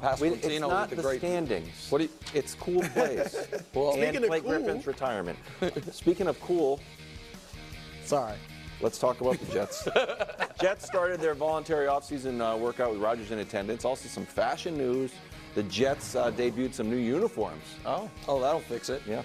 It's not the standings. It's cool plays. Well, and Blake Griffin's retirement. Speaking of cool, sorry. Let's talk about the Jets. Jets started their voluntary offseason workout with Rodgers in attendance. Also some fashion news. The Jets debuted some new uniforms. Oh, that'll fix it. Yeah.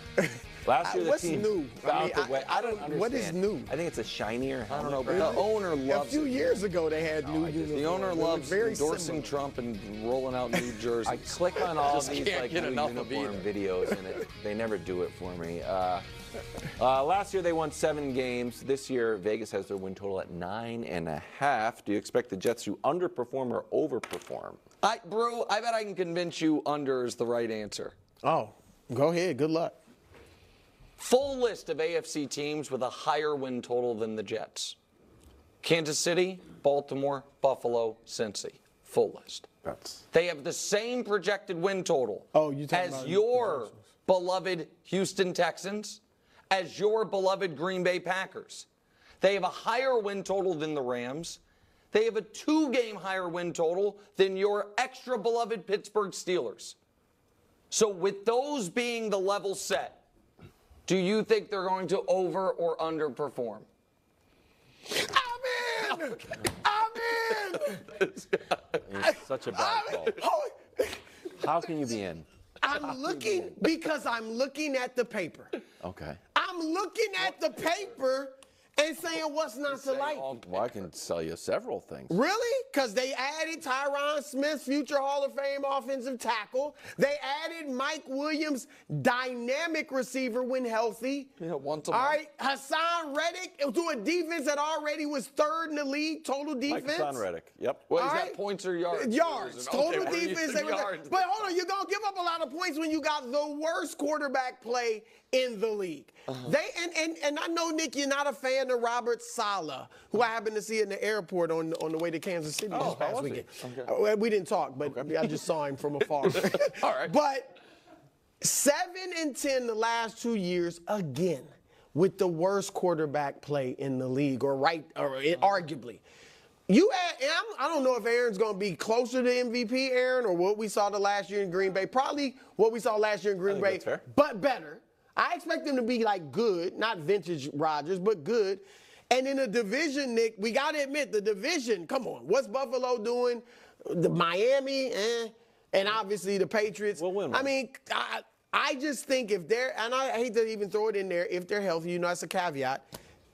Last year the team new? found the way. I don't understand. What is new? I think it's a shinier helmet. I don't know, but the owner loves it. A few years ago they had new uniforms. The owner loves endorsing Trump and rolling out new jerseys. I click on all these like new uniform videos and they never do it for me. Last year they won 7 games. This year Vegas has their win total at 9.5. Do you expect the Jets to underperform or overperform? Brew, I bet I can convince you under is the right answer. Oh, go ahead. Good luck. Full list of AFC teams with a higher win total than the Jets. Kansas City, Baltimore, Buffalo, Cincy. Full list. They have the same projected win total as your beloved Houston Texans, as your beloved Green Bay Packers. They have a higher win total than the Rams. They have a 2-game higher win total than your extra beloved Pittsburgh Steelers. So with those being the level set, do you think they're going to over or underperform? I'm in! I'm in! It's such a bad call. How can you be in? I'm looking because I'm looking at the paper. Okay. I'm looking at the paper and saying what's not to like. Well, I can sell you several things. Really? Because they added Tyron Smith, future Hall of Fame offensive tackle. They added Mike Williams, dynamic receiver when healthy. Yeah, once a All month. right, Hassan Reddick to a defense that already was 3rd in the league, total defense. Like Hassan Reddick, yep. Well, he's got points or yards? Yards, total defense. Yards. But hold on, you're going to give up a lot of points when you got the worst quarterback play in the league. And I know, Nick, you're not a fan of Robert Saleh, who I happened to see in the airport on the way to Kansas City this past weekend. Okay. We didn't talk, but I just saw him from afar. All right. But 7-10 the last 2 years, again, with the worst quarterback play in the league, arguably. I don't know if Aaron's going to be closer to MVP, Aaron, or what we saw the last year in Green Bay. Probably what we saw last year in Green Bay, but better. I expect them to be like good, not vintage Rodgers, but good. And in the division, Nick, we got to admit, the division, come on. What's Buffalo doing? The Miami, and obviously the Patriots. We'll win one. I mean, I just think if they're, and I hate to even throw it in there, if they're healthy, that's a caveat.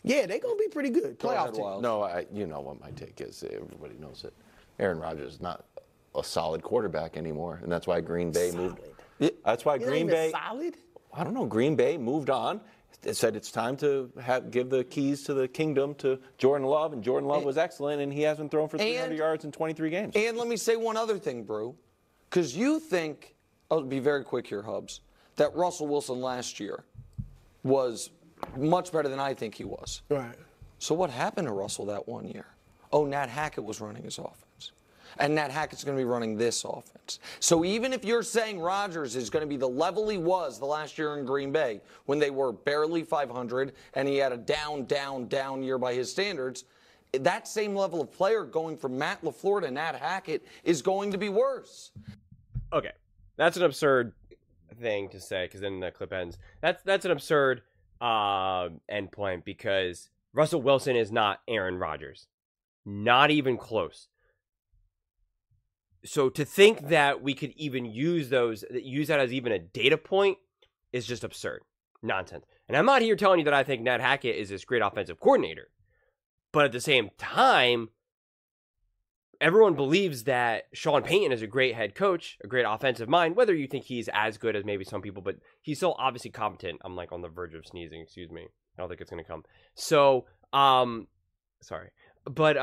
Yeah, they're going to be pretty good. Playoff team. No, you know what my take is. Everybody knows it. Aaron Rodgers is not a solid quarterback anymore, and that's why Green Bay moved. That's why Green Bay. Solid? I don't know. Green Bay moved on. It said it's time to give the keys to the kingdom to Jordan Love, and Jordan Love was excellent, and he hasn't thrown for 300 yards in 23 games. And let me say one other thing, Brew, because you think, I'll be very quick here, Hubs, that Russell Wilson last year was much better than I think he was. Right. So what happened to Russell that 1 year? Oh, Nat Hackett was running his offense. And Nat Hackett's going to be running this offense. So even if you're saying Rodgers is going to be the level he was the last year in Green Bay when they were barely 500 and he had a down year by his standards, that same level of player going from Matt LaFleur to Nat Hackett is going to be worse. Okay. That's an absurd thing to say because then the clip ends. That's an absurd endpoint because Russell Wilson is not Aaron Rodgers. Not even close. So to think that we could even use that as even a data point is just absurd. Nonsense. And I'm not here telling you that I think Nat Hackett is this great offensive coordinator. But at the same time, everyone believes that Sean Payton is a great head coach, a great offensive mind, whether you think he's as good as maybe some people, but he's still obviously competent. I'm like on the verge of sneezing, excuse me. I don't think it's going to come. So, sorry. But,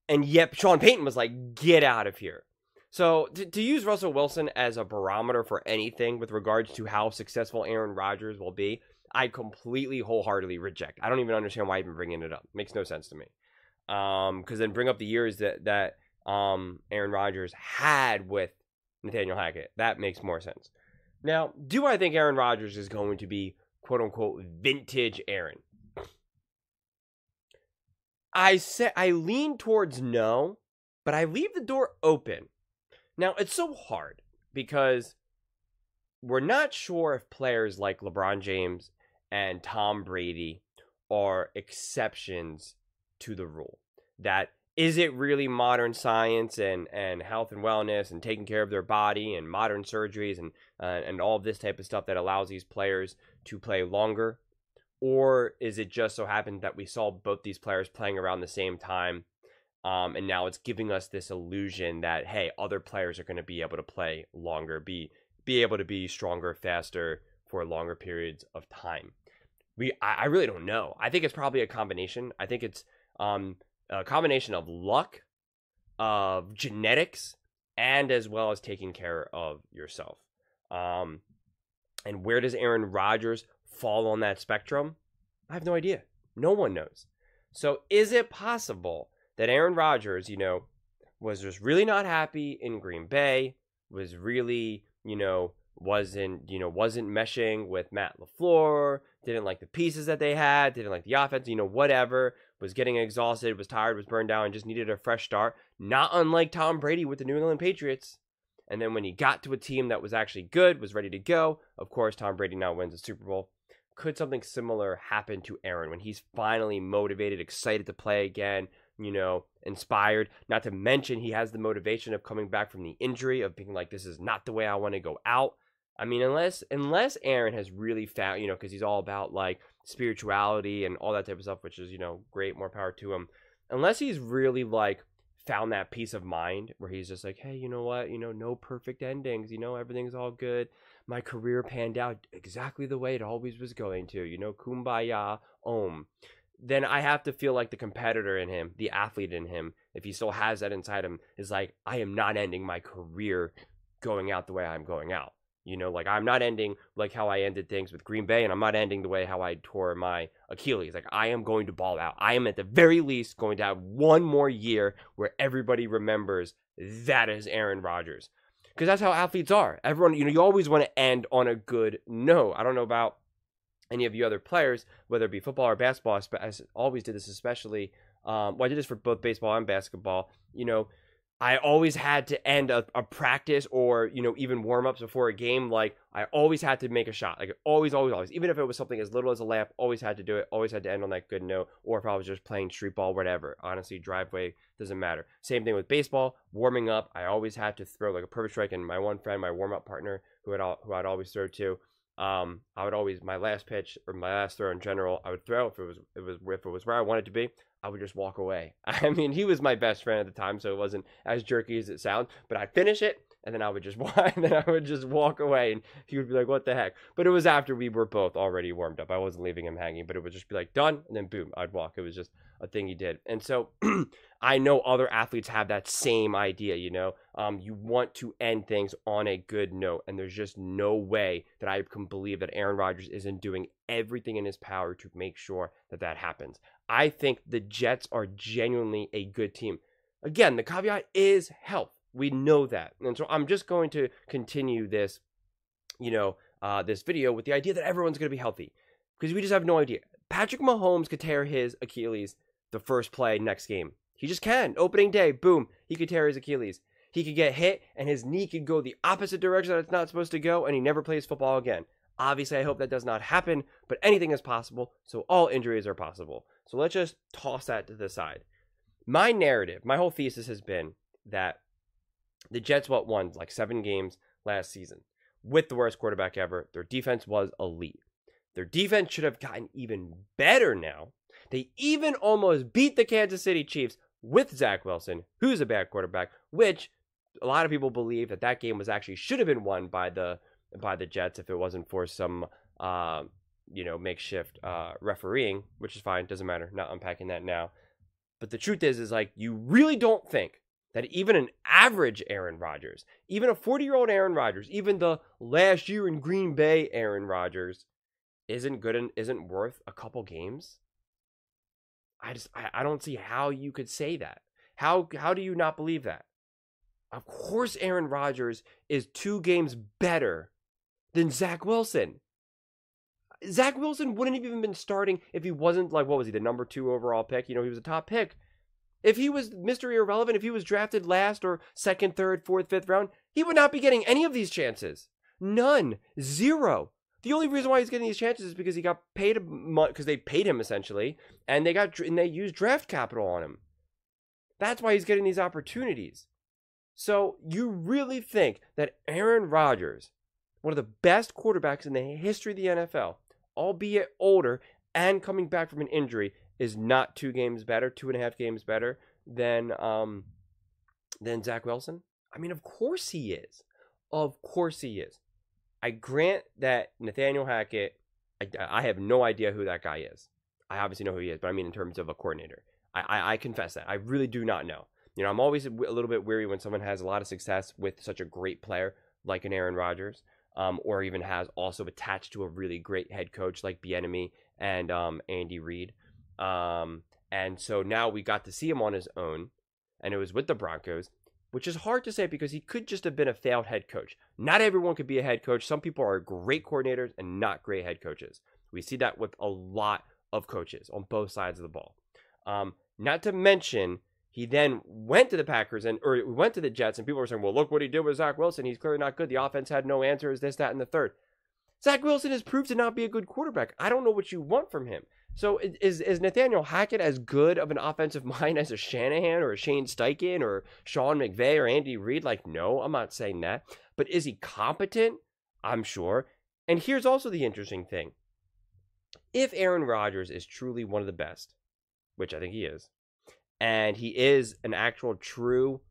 and yet Sean Payton was like, get out of here. So to use Russell Wilson as a barometer for anything with regards to how successful Aaron Rodgers will be, I completely wholeheartedly reject. I don't even understand why I'm even bringing it up. It makes no sense to me. Because then bring up the years that Aaron Rodgers had with Nathaniel Hackett. That makes more sense. Now, do I think Aaron Rodgers is going to be quote-unquote vintage Aaron? I lean towards no, but I leave the door open Now, it's so hard because we're not sure if players like LeBron James and Tom Brady are exceptions to the rule. That is it really modern science and health and wellness and taking care of their body and modern surgeries and all of this type of stuff that allows these players to play longer? Or is it just so happened that we saw both these players playing around the same time, and now it's giving us this illusion that, hey, other players are going to be able to play longer, be able to be stronger, faster for longer periods of time? I really don't know. I think it's probably a combination. I think it's a combination of luck, of genetics, and as well as taking care of yourself. And where does Aaron Rodgers fall on that spectrum? I have no idea. No one knows. So is it possible that Aaron Rodgers, was just really not happy in Green Bay, was really, wasn't meshing with Matt LaFleur, didn't like the pieces that they had, didn't like the offense, whatever, was getting exhausted, was tired, was burned down, and just needed a fresh start, not unlike Tom Brady with the New England Patriots. And then when he got to a team that was actually good, was ready to go, of course, Tom Brady now wins the Super Bowl. Could something similar happen to Aaron when he's finally motivated, excited to play again, inspired? Not to mention he has the motivation of coming back from the injury, of being like, this is not the way I want to go out. I mean, unless Aaron has really found, because he's all about like spirituality and all that type of stuff, which is, great, more power to him. Unless he's really like found that peace of mind where he's just like, hey, you know what, no perfect endings, everything's all good. My career panned out exactly the way it always was going to, kumbaya, om. Then I have to feel like the competitor in him, the athlete in him, if he still has that inside him, is like, I am not ending my career going out the way I'm going out. Like I'm not ending like how I ended things with Green Bay, and I'm not ending the way how I tore my Achilles. Like I am going to ball out. I am at the very least going to have one more year where everybody remembers that is Aaron Rodgers. Because that's how athletes are. Everyone, you always want to end on a good note. I don't know about any of you other players, whether it be football or basketball. I always did this, especially. I did this for both baseball and basketball. I always had to end a practice or, even warm-ups before a game. Like, I always had to make a shot. Like, always. Even if it was something as little as a layup, always had to do it. Always had to end on that good note. Or if I was just playing street ball, whatever. Honestly, driveway, doesn't matter. Same thing with baseball. Warming up, I always had to throw like a perfect strike. And my one friend, my warm-up partner, who I'd always throw to, I would always, my last pitch or my last throw in general, I would throw if it was where I wanted to be. I would just walk away. I mean, he was my best friend at the time, so it wasn't as jerky as it sounds. But I'd finish it, and then I would just walk away, and he would be like, "What the heck?" But it was after we were both already warmed up. I wasn't leaving him hanging, but it would just be like done, and then boom, I'd walk. It was just a thing he did. And so I know other athletes have that same idea. You want to end things on a good note, and there's just no way that I can believe that Aaron Rodgers isn't doing everything in his power to make sure that happens. I think the Jets are genuinely a good team. Again, the caveat is health. We know that. And so I'm just going to continue this, this video with the idea that everyone's going to be healthy, because we just have no idea. Patrick Mahomes could tear his Achilles the first play next game. He just can. Opening day, boom, he could tear his Achilles. He could get hit and his knee could go the opposite direction that it's not supposed to go, and he never plays football again. Obviously, I hope that does not happen, but anything is possible, so all injuries are possible. So let's just toss that to the side. My narrative, my whole thesis has been that the Jets won like 7 games last season with the worst quarterback ever. Their defense was elite. Their defense should have gotten even better now. They even almost beat the Kansas City Chiefs with Zach Wilson, who's a bad quarterback, which a lot of people believe that game was actually should have been won by the Jets if it wasn't for some makeshift refereeing, which is fine, doesn't matter, not unpacking that now. But the truth is like, you really don't think that even an average Aaron Rodgers, even a 40-year-old Aaron Rodgers, even the last year in Green Bay Aaron Rodgers isn't good and isn't worth a couple games? I don't see how you could say that. How do you not believe that? Of course Aaron Rodgers is 2 games better than Zach Wilson. Zach Wilson wouldn't have even been starting if he wasn't like, what was he, the number 2 overall pick? He was a top pick. If he was Mr. Irrelevant, if he was drafted last or second, third, fourth, fifth round, he would not be getting any of these chances. None. Zero. The only reason why he's getting these chances is because he got paid because they paid him essentially, and they used draft capital on him. That's why he's getting these opportunities. So you really think that Aaron Rodgers, one of the best quarterbacks in the history of the NFL, albeit older and coming back from an injury, is not 2 games better, 2.5 games better than Zach Wilson? I mean, of course he is. Of course he is. I grant that Nathaniel Hackett, I have no idea who that guy is. I obviously know who he is, but I mean in terms of a coordinator. I confess that. I really do not know. I'm always a little bit weary when someone has a lot of success with such a great player like an Aaron Rodgers, or even has also attached to a really great head coach like Bieniemy and Andy Reid. And so now we got to see him on his own, and it was with the Broncos, which is hard to say because he could just have been a failed head coach. Not everyone could be a head coach. Some people are great coordinators and not great head coaches. We see that with a lot of coaches on both sides of the ball. Not to mention, he then went to the Packers or went to the Jets, and people were saying, well, look what he did with Zach Wilson. He's clearly not good. The offense had no answers, this, that, and the third. Zach Wilson has proved to not be a good quarterback. I don't know what you want from him. So is Nathaniel Hackett as good of an offensive mind as a Shanahan or a Shane Steichen or Sean McVay or Andy Reid? Like, no, I'm not saying that. But is he competent? I'm sure. And here's also the interesting thing. If Aaron Rodgers is truly one of the best, which I think he is, and he is an actual true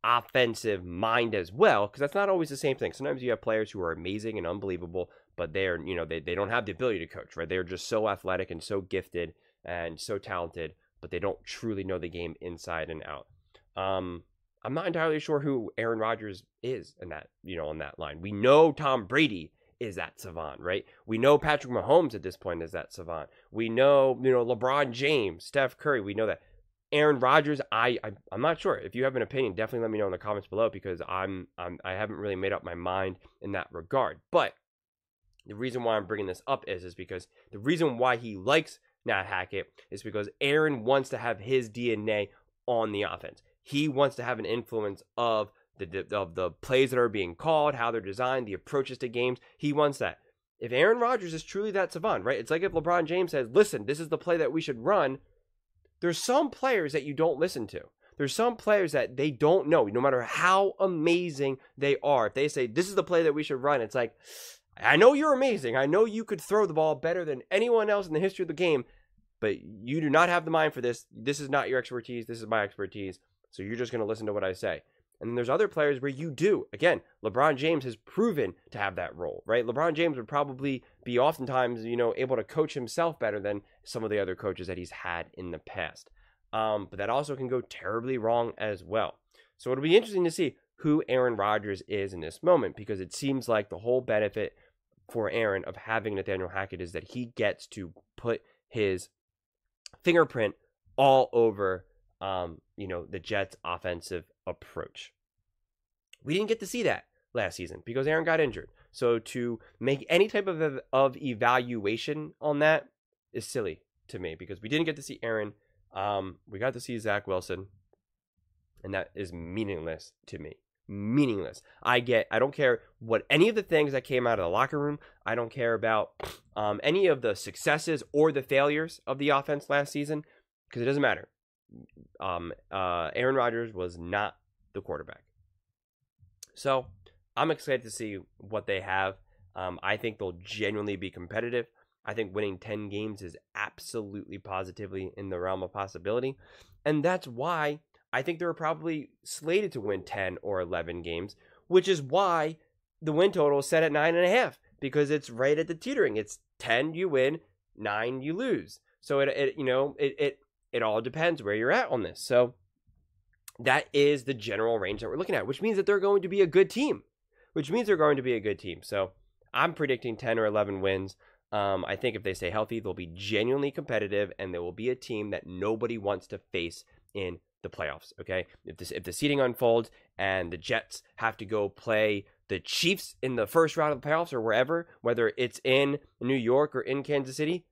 offensive mind as well, because that's not always the same thing. Sometimes you have players who are amazing and unbelievable, but they're, they don't have the ability to coach, right? They're just so athletic and so gifted and so talented, but they don't truly know the game inside and out. I'm not entirely sure who Aaron Rodgers is in that, on that line. We know Tom Brady is that savant, right? We know Patrick Mahomes at this point is that savant. We know, LeBron James, Steph Curry, we know that. Aaron Rodgers, I'm not sure. If you have an opinion, definitely let me know in the comments below, because I haven't really made up my mind in that regard. But the reason why I'm bringing this up is because the reason why he likes Nat Hackett is because Aaron wants to have his DNA on the offense. He wants to have an influence of the plays that are being called, how they're designed, the approaches to games. He wants that. If Aaron Rodgers is truly that savant, right? It's like if LeBron James says, listen, this is the play that we should run. There's some players that you don't listen to. There's some players that they don't know, no matter how amazing they are. If they say, this is the play that we should run, it's like, I know you're amazing. I know you could throw the ball better than anyone else in the history of the game, but you do not have the mind for this. This is not your expertise. This is my expertise. So you're just going to listen to what I say. And then there's other players where you do. Again, LeBron James has proven to have that role, right? LeBron James would probably be oftentimes, able to coach himself better than some of the other coaches that he's had in the past. But that also can go terribly wrong as well. So it'll be interesting to see who Aaron Rodgers is in this moment, because it seems like the whole benefit for Aaron of having Nathaniel Hackett is that he gets to put his fingerprint all over, the Jets' offensive approach. We didn't get to see that last season because Aaron got injured. So to make any type of evaluation on that is silly to me, because we didn't get to see Aaron. We got to see Zach Wilson, and that is meaningless to me. Meaningless. I don't care what any of the things that came out of the locker room. I don't care about any of the successes or the failures of the offense last season, because it doesn't matter. Aaron Rodgers was not the quarterback. So I'm excited to see what they have. I think they'll genuinely be competitive. I think winning 10 games is absolutely positively in the realm of possibility. And that's why I think they're probably slated to win 10 or 11 games, which is why the win total is set at 9.5, because it's right at the teetering. It's 10 you win, 9 you lose. So it all depends where you're at on this. So that is the general range that we're looking at, which means that they're going to be a good team. So I'm predicting 10 or 11 wins. I think if they stay healthy, they'll be genuinely competitive, and they will be a team that nobody wants to face in the playoffs. Okay, if the seeding unfolds and the Jets have to go play the Chiefs in the first round of the playoffs or wherever, whether it's in New York or in Kansas City,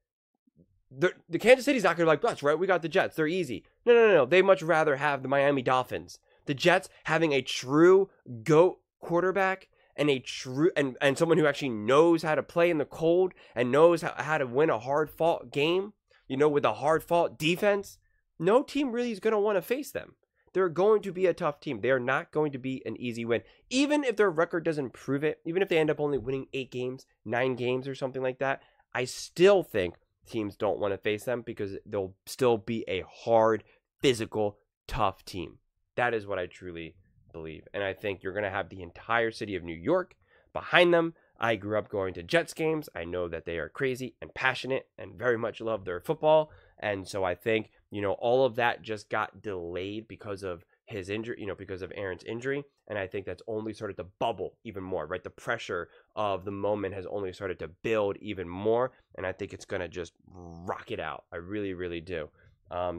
the Kansas City's not going to be like, that's right, we got the Jets. They're easy. No. They much rather have the Miami Dolphins. The Jets having a true GOAT quarterback and a true and someone who actually knows how to play in the cold and knows how to win a hard-fought game, with a hard-fought defense, no team really is going to want to face them. They're going to be a tough team. They are not going to be an easy win. Even if their record doesn't prove it, even if they end up only winning 8 games, 9 games or something like that, I still think teams don't want to face them because they'll still be a hard, physical, tough team. That is what I truly believe. And I think you're going to have the entire city of New York behind them. I grew up going to Jets games. I know that they are crazy and passionate and very much love their football. And so I think, all of that just got delayed because of his injury, because of Aaron's injury. And I think that's only started to bubble even more, right? The pressure of the moment has only started to build even more. And I think it's going to just rocket out. I really, really do.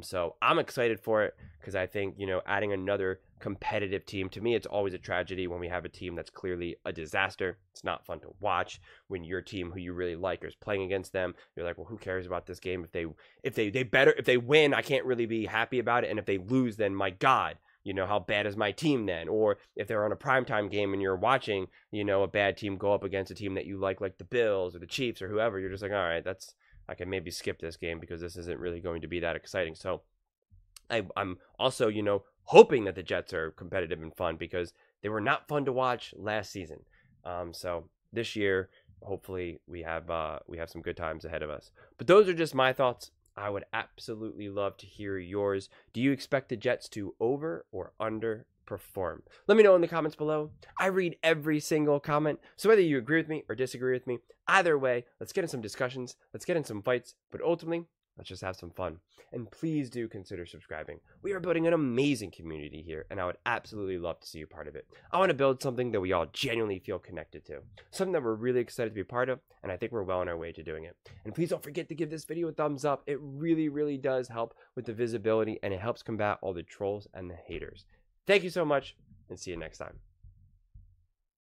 So I'm excited for it because I think, adding another competitive team, to me, it's always a tragedy when we have a team that's clearly a disaster. It's not fun to watch when your team who you really like is playing against them. You're like, well, who cares about this game? If they win, I can't really be happy about it. And if they lose, then my God, how bad is my team then? Or if they're on a primetime game and you're watching, a bad team go up against a team that you like the Bills or the Chiefs or whoever, you're just like, all right, I can maybe skip this game because this isn't really going to be that exciting. So I'm also, hoping that the Jets are competitive and fun because they were not fun to watch last season. So this year, hopefully we have some good times ahead of us. But those are just my thoughts. I would absolutely love to hear yours. Do you expect the Jets to over or underperform? Let me know in the comments below. I read every single comment. So whether you agree with me or disagree with me, either way, let's get in some discussions. Let's get in some fights. But ultimately, let's just have some fun. And please do consider subscribing. We are building an amazing community here, and I would absolutely love to see you part of it. I want to build something that we all genuinely feel connected to. Something that we're really excited to be part of, and I think we're well on our way to doing it. And please don't forget to give this video a thumbs up. It really, really does help with the visibility, and it helps combat all the trolls and the haters. Thank you so much, and see you next time.